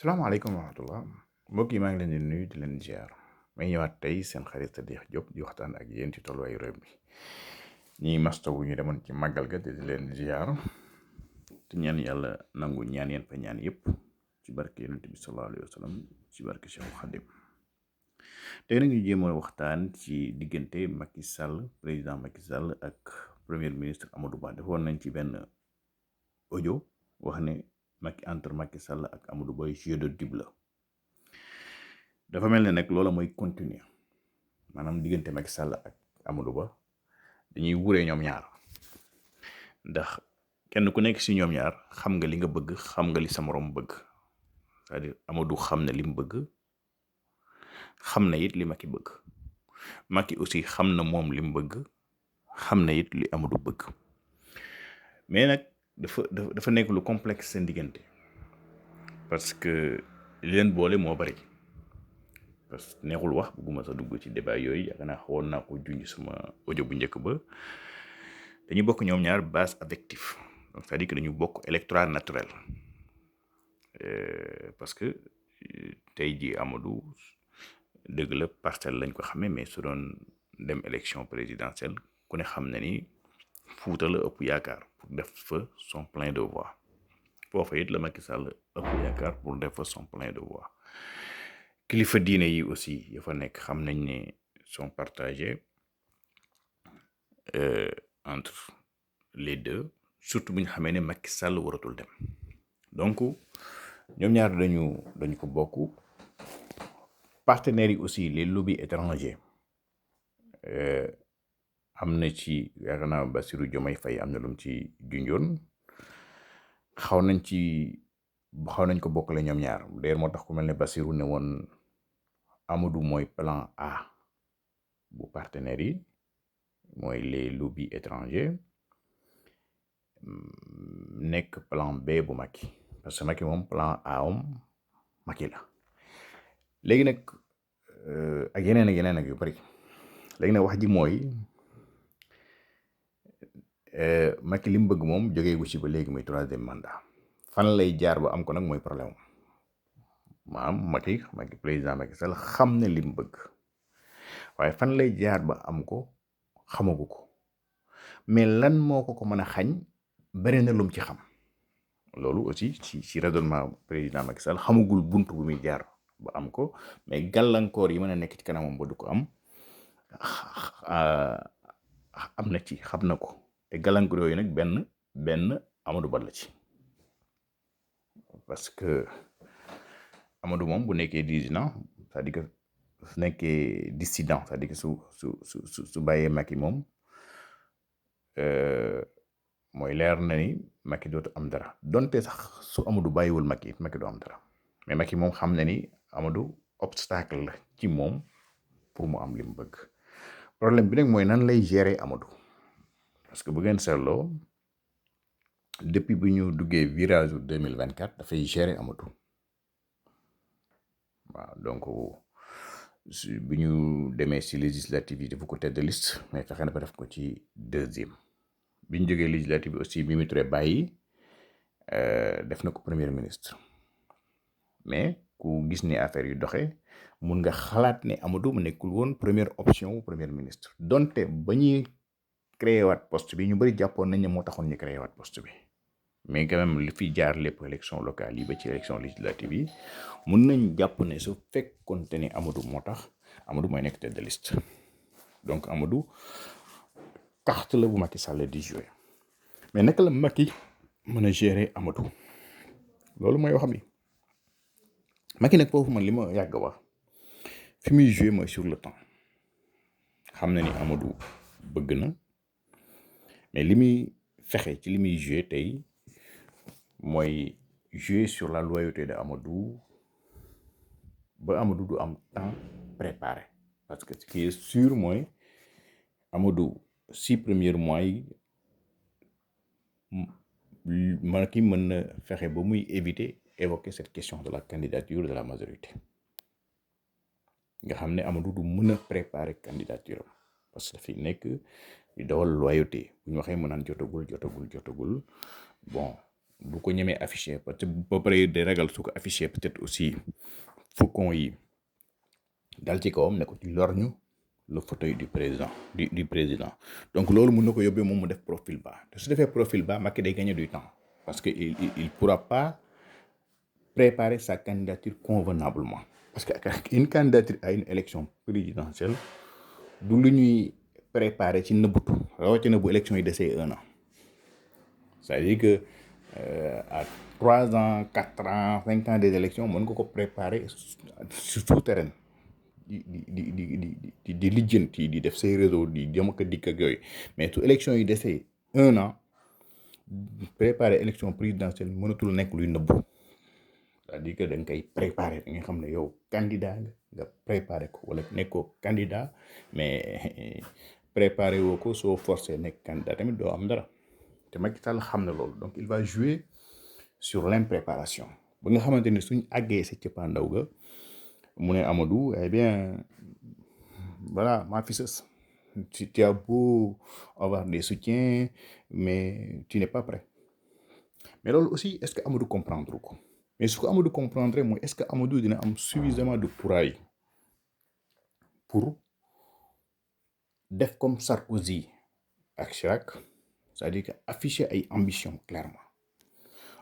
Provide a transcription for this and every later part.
salaamaaleykum wa rahmatullah mbokk yi maa ngi leen di nuyu di leen ziar may ñëwaat tey seen xarit Sadikh Diop di waxtaan ak yéen ci tolluwaayu réew mi ñi mastawu ñu demoon ci màggal ga di leen ziar te ñaan yàlla nangu ñaan yeen fa ñaan yëpp ci barke yonent bi sallallahu alayhi wa sallam ci barke Cheikh Khadim tey nag ñu jéem a waxtaan ci diggante Macky Sall président Macky Sall ak premier ministre Amadou Ba defoon nañ ci benn audio wax ne entre Macky Sall ak Amadou Ba jeu de double la dafa mel ne nag loola mooy continuer maanaam diggante Macky Sall ak Amadou Ba dañuy wuree ñoom ñaar ndax kenn ku nekk si ñoom ñaar xam nga li nga bëgg xam nga li sa morom bëgg c'est-à-dire Amadou xam na li mu bëgg xam na it li Macky bëgg Macky aussi xam na moom li mu bëgg xam na it li Amadou bëgg mais nag dafa nekk lu complexe seen diggante parce que li leen boole moo bari parce que neexul wax bëgguma sax dugg ci débat yooyu yaakaar naa xawoon naa ko junj sama audio bu njëkk ba dañu bokk ñoom ñaar base affective donc c'est-à-dire que dañu bokk électorat naturel parce que tey ji Amadou dëgg la parcelle lañ ko xamee mais su doon dem élection présidentielle ku ne xam na ni Fuuta la ëpp yaakaar pour def fa son plein de voix foofa it la Macky Sall ëpp yaakaar pour def fa son plein de voix kilifa diine yi aussi ya fa nekk xam nañ ne sont partagés entre les deux surtout bu ñu xamee ne Macky Sall waratul dem donc ñoom ñaar dañu ko bokk partenaires yi aussi les lobbies étrangers am na ci yaakaar naa Bassirou Diomaye Faye am na lu mu ci junjoon xaw nañ ko bokkale ñoom ñaar d'ailleurs moo tax ku mel ne Bassirou ne woon Amadou mooy plan A bu partenaires yi mooy les lobbies étrangers nekk plan B bu Macky parce que Macky moom plan A Macky la léegi nag ak yeneen ak yu bari léegi nag wax ji mooy Macky li mu bëgg moom jógee gu ci ba léegi muy troisième mandat fan lay jaar ba am ko nag mooy problème maanaam Macky président Macky Sall xam ne li mu bëgg waaye fan lay jaar ba am ko xamagu ko mais lan moo ko mën a xañ bari na lum ci xam loolu aussi ci raisonnement président Macky Sall xamagul buntu bu muy jaar ba am ko mais gàllankoor yi mën a nekk ci kanamam ba du ko am na ci xam na ko te gàllankoor yooyu nag benn Amadou Ba la ci parce que Amadou moom bu nekkee dissident c'est-à-dire que su nekkee dissident c'est-à-dire que su bàyyee Macky moom mooy leer na ni Macky dootu am dara donte sax su Amadou bàyyiwul Macky it Macky du am dara mais Macky moom xam na ni Amadou obstacle la ci moom pour mu am li mu bëgg problème bi nag mooy nan lay gérer Amadou parce que bu ngeen seetloo depuis bu ñu duggee virage 2024 dafay gérer Amadou waaw donc bu ñu demee ci législative yi dafa ko tête de liste mais fexe na ba def ko ci deuxième bi ñu jógee législative aussi Mimi Touré bàyyi def na ko premier ministre mais ku gis ni affaire yu doxee mun nga xalaat ne Amadou mu nekkul woon première option wu premier ministre donte ba ñuy créé waat poste bi ñu bëri jàppoon nañ ne moo taxoon ñu créé waat poste bi mais quand même li fi jaar lépp élection locale yi ba ci élection législative yi mun nañ jàpp ne su fekkoonte ni Amadou moo tax Amadou mooy nekk tête de liste donc Amadou carte la bu Macky Sall di jouer mais naka la Macky mën a gérer Amadou loolu mooy wax bi Macky nag foofu man li ma yàgg wax fi muy jouer mooy sur le temps xam na ni Amadou bëgg na mais li muy fexe ci li muy jouer tey mooy jouer sur la loyauté de Amadou ba Amadou du am temps préparé parce que ce qui est sûr mooy Amadou 6 premiers mois yi Macky mën na fexe ba muy éviter évoquer cette question de la candidature de la majorité nga xam ne Amadou du mën a préparer candidature parce que dafay nekk di dawal loyauté bu ñu waxee mu naan jotagul bon du ko ñemee affiché parce que ba pare de ragal su ko affiché peut-être aussi faucon yi dal ci kawam ne ko ci lor ñu le fauteuil du président donc loolu mun na ko yóbbee moom mu def profil bas te su defee profil bas Macky day gagner du temps parce que il pourra pas préparer sa candidature convenablement parce que une candidature à une élection présidentielle du lu ñuy préparer ci nëbbutu rawatina bu élection yi desee 1 an c'est-à-dire que à 3 ans 4 ans 5 ans des élections mën nga ko préparer sur souterrain di lijjanti di def say réseau di jëm ak dikk ak yooyu mais su élection yi desee 1 an préparer élection présidentielle mënatul nekk luy nëbbu c'est-à-dire que da nga koy préparer da nga xam ne yow candidat nga préparer ko wala nekkoo candidat mais préparer woo ko soo forcé nekk candidat tamit doo am dara te Macky Sall xam na loolu donc il va jouer sur l'impréparation ba nga xamante ne suñ àggee sa cëppaandaw ga mu ne Amadou eh bien voilà maa fi sës tu as beau avoir des soutiens mais tu n'es pas prêt mais loolu aussi est-ce que Amadou comprendre ko mais su ko Amadou comprendre mooy est-ce que Amadou dina am suffisamment de courage pour def comme Sarkozy ak Chirac c'est-à-dire que afficher ay ambition clairement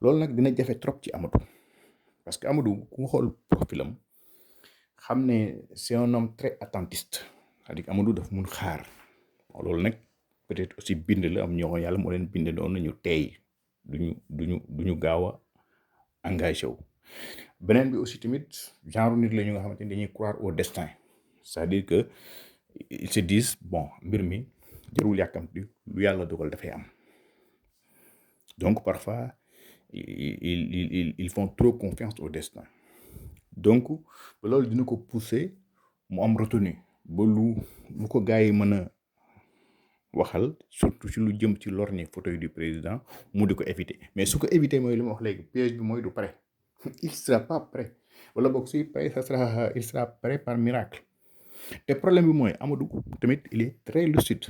loolu nag dina jafe trop ci Amadou parce que Amadou ku nga xool profilam xam ne c'est un homme très attentiste c'est-à-dire que Amadou daf mun xaar loolu nag peut-être aussi bind la am ñoo yàlla moo leen bind doon nañu teey duñu gaaw a engagé wu beneen bi aussi tamit genre nit la ñu nga xamante ni dañuy croire au destin c'est-à-dire que ils se disent bon mbir mi jarul yàkkamti lu yàlla dogal dafay am donc parfois ils font trop confiance au destin donc ba loolu dina ko pousser mu am retenu ba lu ko gars yi mën a waxal surtout ci lu jëm ci lorgner fauteuil du président mu di ko éviter mais su ko éviter mooy li ma wax léegi piège bi mooy du prêt il sera pas prêt wala boog suy prêt il sera prêt par miracle te problème bi mooy Amadou tamit il est très lucide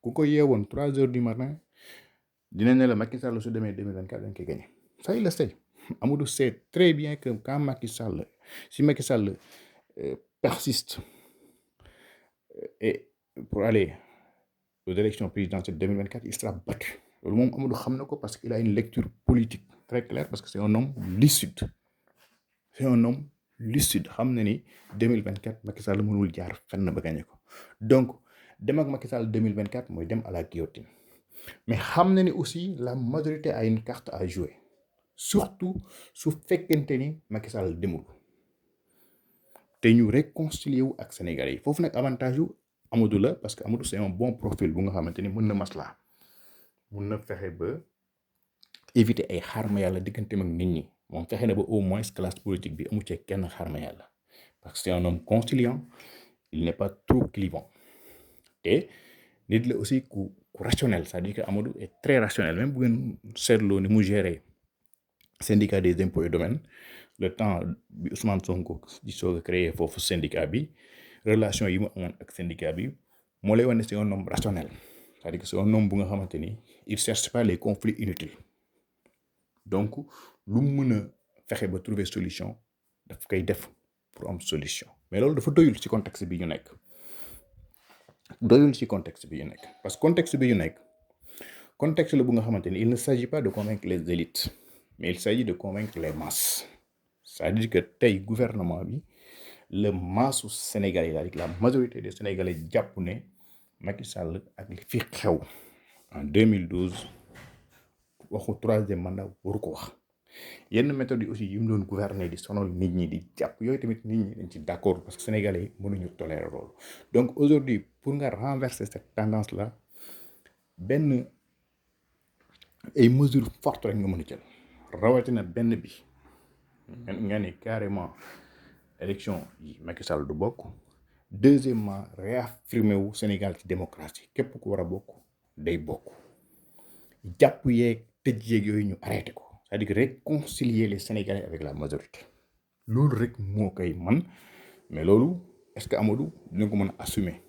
ku ko yeewoon 3 heures du matin dina ne la Macky Sall su demee 2024 dañ koy gagné ça il le sait Amadou sait très bien que quand Macky Sall persiste et pour aller aux élections présidentielles 2024 il sera battu loolu moom Amadou xam na ko parce qu'il a une lecture politique très claire parce que c'est un homme lucide xam na ni 2024 Macky Sall mënul jaar fenn ba gagné ko donc dem ak Macky Sall 2024 mooy dem à la guillotine mais xam na ni aussi la majorité a une carte à jouer surtout su fekkente ni Macky Sall demul te ñu réconcilier wu ak Sénégalais yi foofu nag avantage yu Amadou la parce que Amadou c'est un bon profil bu nga xamante ni mën na maslaa mun na fexe ba éviter ay xarma yàlla digganteem ak nit ñi moom fexe na ba au moins classe politique bi amu ci kenn xarma yàlla parce que c'est un homme conciliant il n'est pas trop clivant te nit la aussi ku rationnel c'est-à-dire que Amadou est très rationnel même bu ngeen seetloo ni mu gérer syndicat des impôts et domaines le temps bi Ousmane Sonko di soog a créer foofu syndicat bi relation yi mu amoon ak syndicat bi moo lay wane c'est un homme rationnel c'est-à-dire que c'est un homme bu nga xamante ni il cherche pas les conflits inutiles donc lu mu mën a fexe ba trouver solution daf koy def pour am solution mais loolu dafa doyul ci contexte bi ñu nekk parce que contexte bi ñu nekk contexte la bu nga xamante ni il ne s'agit pas de convaincre les élites mais il s'agit de convaincre les masses c'est-à-dire que tey gouvernement bi le masse sénégalais c'est-à-dire la majorité des sénégalais jàpp ne Macky Sall ak li fi xew en 2012 waxu 3e mandat waru ko wax yenn méthode yi aussi yi mu doon gouverner di sonal nit ñi di jàpp yooyu tamit nit ñi dañ ci d'accord parce que sénégalais yi mënuñu tolérer loolu donc aujourd'hui pour nga renverser cette tendance là benn ay mesures fortes rek nga mën a jël rawatina benn bi nga ne carrément élection yi Macky Sall du bokk deuxièmement réaffirmer wu Sénégal ci démocratie képp ku war a bokk day bokk jàpp yeeg tëj yeeg yooyu ñu arrêté ko c'est-à-dire que réconcilier les Sénégalais avec la majorité loolu rek moo koy man mais loolu est-ce que Amadou dina ko mën a assumer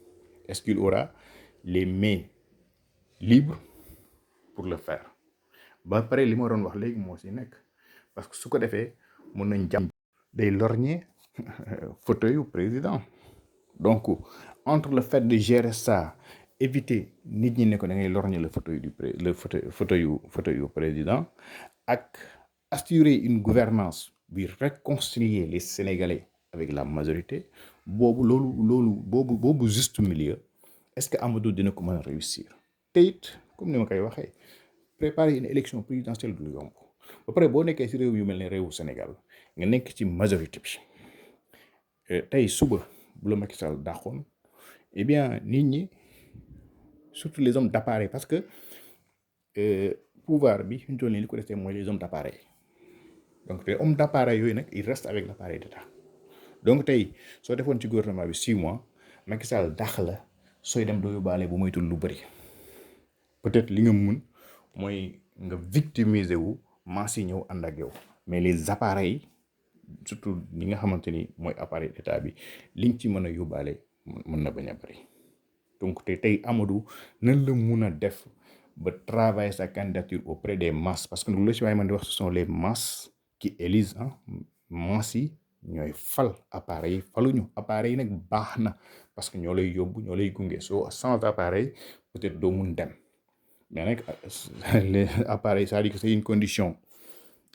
est-ce qu'il aura les mains libres pour le faire ba pare li ma doon wax léegi moo si nekk parce que su ko defee mun nañ jàpp day lorgner fauteuil yu président. Donc entre le fait de gérer ça éviter nit ñi ne ko da ngay lorgner le fauteuil yu président ak assurer une gouvernance bi réconcilier les Sénégalais avec la majorité boobu juste milieu est-ce que Amadou dina ko mën a réussir te it comme ni ma koy waxee préparer une élection présidentielle du yomb ba pare boo nekkee ci réew yu mel ne réewu Sénégal nga nekk ci majorité bi tey suba bu la Macky Sall dàqoon eh bien nit ñi surtout les hommes d'appareil parce que pouvoir bi fi ñu toll nii li ko resté mooy les hommes d'appareil donc les hommes d'appareil yooyu nag ils restent avec l'appareil d'État donc tey soo defoon ci gouvernement bi 6 mois Macky Sall dàq la sooy dem doo yóbbaale bu moytul lu bëri peut-être li nga mun mooy nga victimiser wu maas yi ñëw ànd ak yow mais les appareils surtout ñi nga xamante ni mooy appareil d'État bi liñ ci mën a yóbbaale mën na bañ a bëri donc tey Amadou nan la mun a def ba travailler sa candidature auprès des masses parce que lu ci waaye man di wax ce sont les masses qui élisent masses yi ñooy fal appareil yi faluñu appareil yi nag baax na parce que ñoo lay yóbbu ñoo lay gunge soo sans appareil peut-être doo mun dem mais nag les appareils c'est-à-dire que c'est une condition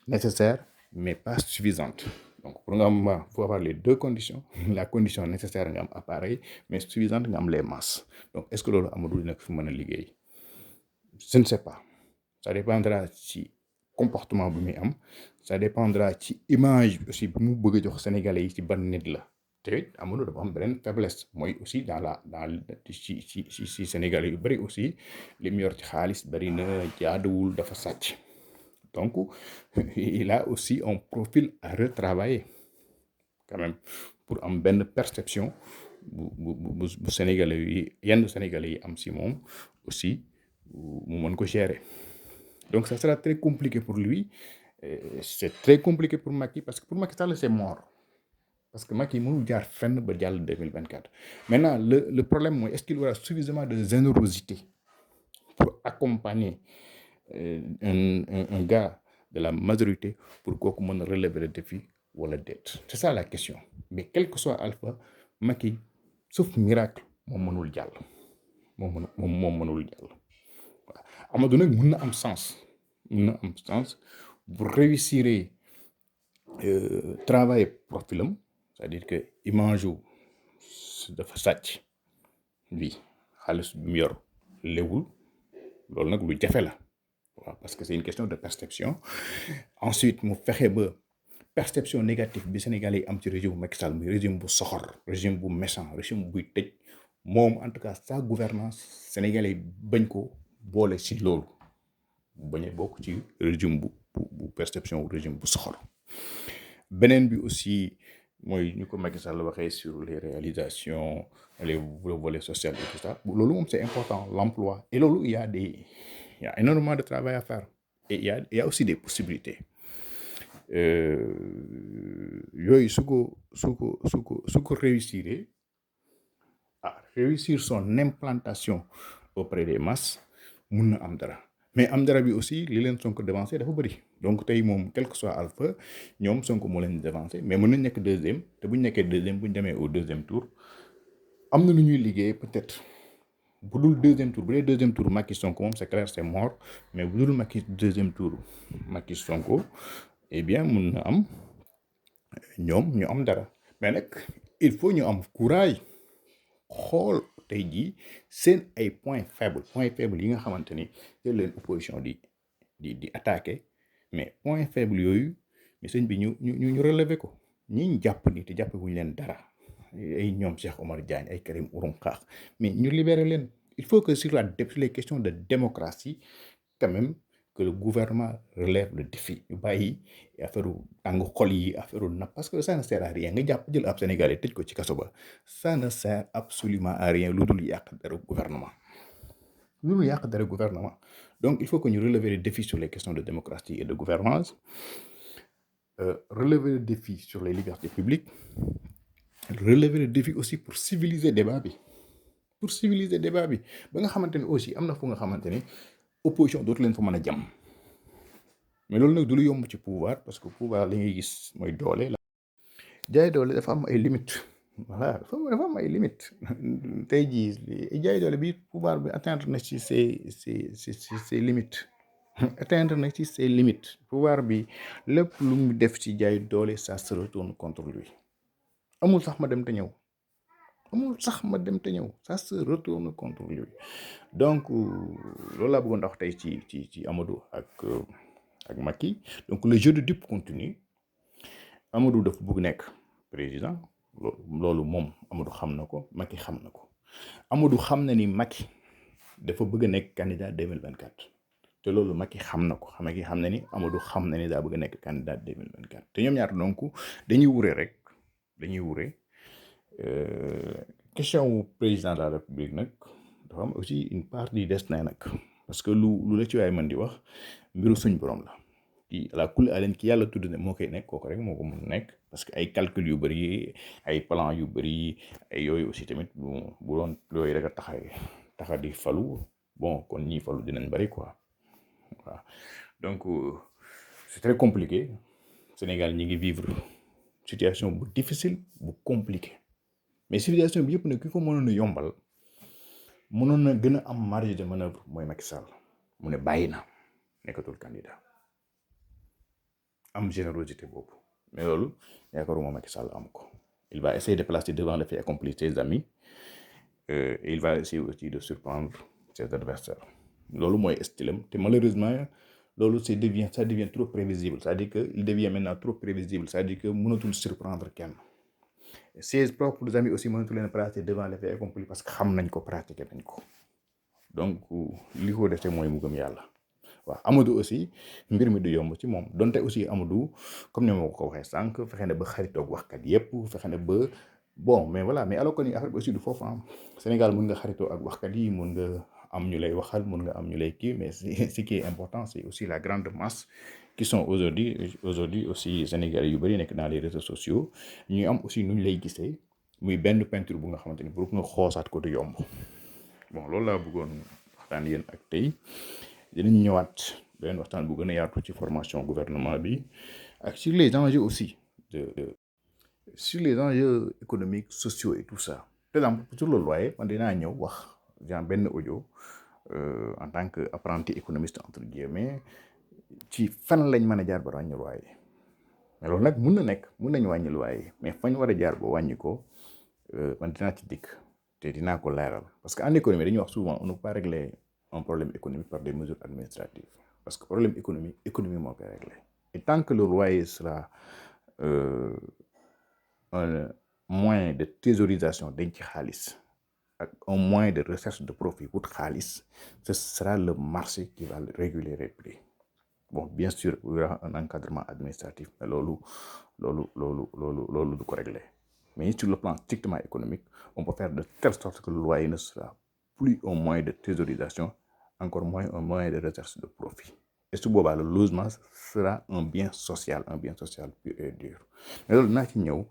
nécessaire mais pas suffisante donc pour nga am faut avoir les deux conditions la condition nécessaire nga am appareil mais suffisante nga am les masses donc est-ce que loolu Amadou dina ko fi mën a liggéey je ne sais pas ça dépendra ci comportement bi muy am ça dépendra ci image aussi bi mu bëgg a jox Sénégalais yi ci ban nit la te it Amadou dafa am beneen faiblesse mooy aussi dans ci Sénégalais yu bëri aussi li mu yor ci xaalis bëri na jaaduwul dafa sàcc donc il a aussi un profil à retravailler quand même pour am benn perception bu Sénégalais yi yenn Sénégalais yi am si moom aussi mu mën ko gérer donc ça sera très compliqué pour lui c'est très compliqué pour Macky parce que pour Macky Sall c'est mort parce que Macky mënul jaar fenn ba jàll 2024 maintenant le problème mooy est-ce qu'il aura suffisamment de générosité pour accompagner un gars de la majorité pour kooku mën a relever le défi wala déet c'est ça la question mais quel que soit Alpha Macky sauf miracle moom mënul jàll moom mënul jàll waaw Amadou nag mën na am sens bu réussir travailler profilam c'est-à-dire que image wu dafa sàcc bi xaalis bi mu yor léwul loolu nag lu jafe la waaw parce que c'est une question de perception ensuite mu fexe ba perception négative bi Sénégalais yi am ci régime Macky Sall muy régime bu soxor régime bu méchant régime buy tëj moom en tout cas sa gouvernance Sénégalais yi bañ ko boole ci loolu bañ a bokk ci régime bu perception régime bu soxor beneen bi aussi mooy ñu ko Macky Sall waxee sur les réalisations le volet social et tout ça loolu moom c'est important l'emploi et loolu il y a énormément de travail à faire et il y a aussi des possibilités yooyu su ko réussir son implantation auprès des masses mun na am dara mais am dara bi aussi li leen Sonko devancé dafa bëri donc tey moom quel que soit Alpha ñoom Sonko moo leen devancé mais mën nañ nekk deuxième te bu ñu nekkee deuxième bu ñu demee au deuxième tour am na lu ñuy liggéey peut-être bu dul deuxième tour bu dee deuxième tour Macky Sonko moom c'est clair c'est mort mais bu dul Macky deuxième tour Macky Sonko eh bien mun na am ñoom ñu am dara mais nag il faut ñu am courage xool tey jii seen ay points faibles yi nga xamante ni te leen opposition di attaquer mais points faibles yooyu mais sëñ bi ñu relever ko ñi jàpp ni te jàppe wuñu leen dara ay ñoom Cheikh Omar Diagne ay Karim Xrum Xax mais ñu libérer leen il faut que sur les questions de démocratie quand même que le gouvernement relève le défi ñu bàyyi affaire tàng xol yi affaire napp parce que ça ne sert à rien nga jàpp jël ab Sénégalais tëj ko ci kaso ba ça ne sert absolument à rien lu dul yàq dara gouvernement donc il faut que ñu relever le défi sur les questions de démocratie et de gouvernance relever le défi sur les libertés publiques relever le défi aussi pour civiliser débat bi ba nga xamante ni aussi am na fu nga xamante ni opposition dootu leen fa mën a jàmm mais loolu nag du lu yomb ci pouvoir parce que pouvoir li ngay gis mooy doole la jaay doole dafa am ay limites voilà dafa am ay limites tey jii jaay doole bi pouvoir bi atteindre na ci ses limites atteindre na ci ses limites pouvoir bi lépp lu mu def ci jaay doole ça se retourne contre lui amul sax ma dem te ñëw ça se retourne contre lui donc loolu laa bëggoon wax tey ci Amadou ak Macky donc le jeu de dupe continue Amadou dafa bëgg nekk président loolu moom Amadou xam na ko Macky xam na ko Amadou xam na ni Macky dafa bëgg a nekk candidat 2024 te loolu Macky xam na ko Macky xam na ni Amadou xam na ni daa bëgg a nekk candidat 2024 te ñoom ñaar donc dañuy wure question wu président de la république nag dafa am aussi une part du destin nag parce que lu la ci waay mën di wax mbiru suñ borom la ki la kul aleen ki yàlla tudd ne moo koy nekk kooku rek moo ko mun nekk parce que ay calcul yu bëri ay plan yu bëri ay yooyu aussi tamit bu doon yooyu rek a taxa di falu bon kon ñii falu dinañ bëri quoi waaw donc c'est très compliqué Sénégal ñi ngi vivre situation bu difficile bu compliqué mais situation bi yëpp nag ki ko mënoon a yombal mënoon na gën a am marge de manœuvre mooy Macky Sall mu ne bàyyi na nekkatul candidat am générosité boobu mais loolu yaakaaruma Macky Sall am ko il va essayer de placer devant le fait accompli ses amis et il va essayer aussi de surprendre ses adversaires loolu mooy stylam te malheureusement loolu ça devient trop prévisible c'est-à-dire que il devient maintenant trop prévisible c'est-à-dire que mënatul surprendre kenn ses propres amis aussi mënatu leen placer devant les faits accomplis parce que xam nañ ko pratiquer nañ ko donc li ko dese mooy mu gëm yàlla waaw Amadou aussi mbir mi du yomb ci moom donte aussi Amadou comme ni ma ko waxee sànq fexe na ba xaritoog waxkat yépp fexe na ba bon mais voilà mais alors que ni affaire bi aussi du foofu am Sénégal mën nga xaritoo ak waxkat yi mën nga am ñu lay waxal mën nga am ñu lay kii mais ce qui est important c'est aussi la grande masse qui sont aujourd'hui aussi Sénégalais yu bëri nekk dans les réseaux sociaux ñu am aussi nu ñu lay gisee muy benn peinture bu nga xamante ni pour nga xoosaat ko du yomb bon loolu laa bëggoon waxtaan yéen ak tey dinañ ñëwaat beneen waxtaan bu gën a yaatu ci formation gouvernement bi ak sur les enjeux aussi sur les enjeux économiques sociaux et tout ça par exemple sur le loyer man dinaa ñëw wax genre benn audio en tant que apprenti économiste entre guillemets ci fan lañ mën a jaar ba wàññi loyer mais loolu nag mun nañu wàññi loyer mais fañ war a jaar ba wàññi ko man dinaa ci dikk te dinaa ko leeral parce que en économie dañuy wax souvent on ne peut pas régler un problème économique par des mesures administratives parce que problème économie moo koy régler et tant que le loyer sera un moyen de thésaurisation denc xaalis ak un moyen de recherche de profit wut xaalis ce sera le marché qui va réguler les prix bon bien sûr il y aura un encadrement administratif mais loolu du ko régler mais sur le plan strictement économique on peut faire de telle sorte que le loyer ne sera plus un moyen de thésaurisation encore moins un moyen de recherche de profit et su boobaa le logement sera un bien social pur et dur mais loolu naa ci ñëw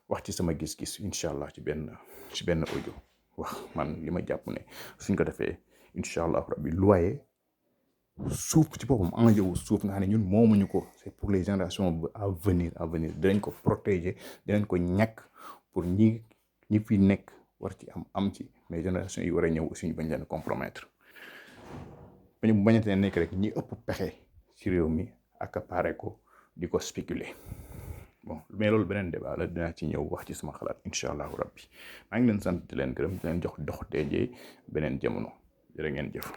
wax ci sama gis-gis incha allah ci benn audio wax man li ma jàpp ne suñ ko defee incha allah rabbi loyer suuf ci boppam enjeu wu suuf nga xam ne ñun moomuñu ko c'est pour les générations à venir dinañ ko protéger dinañ ko ñàkk pour ñi fi nekk war ci am ci mais génération yi war a ñëw aussi ñu bañ leen compromettre bu bañatee nekk rek ñi ëpp pexe ci réew mi accaparer ko di ko spéculer bon mais loolu beneen débat la dinaa ci ñëw wax ci sama xalaat incha allahu rabbi maa ngi leen sant di leen gërëm di leen jox dox deejee beneen jamono jërë ngeen jëf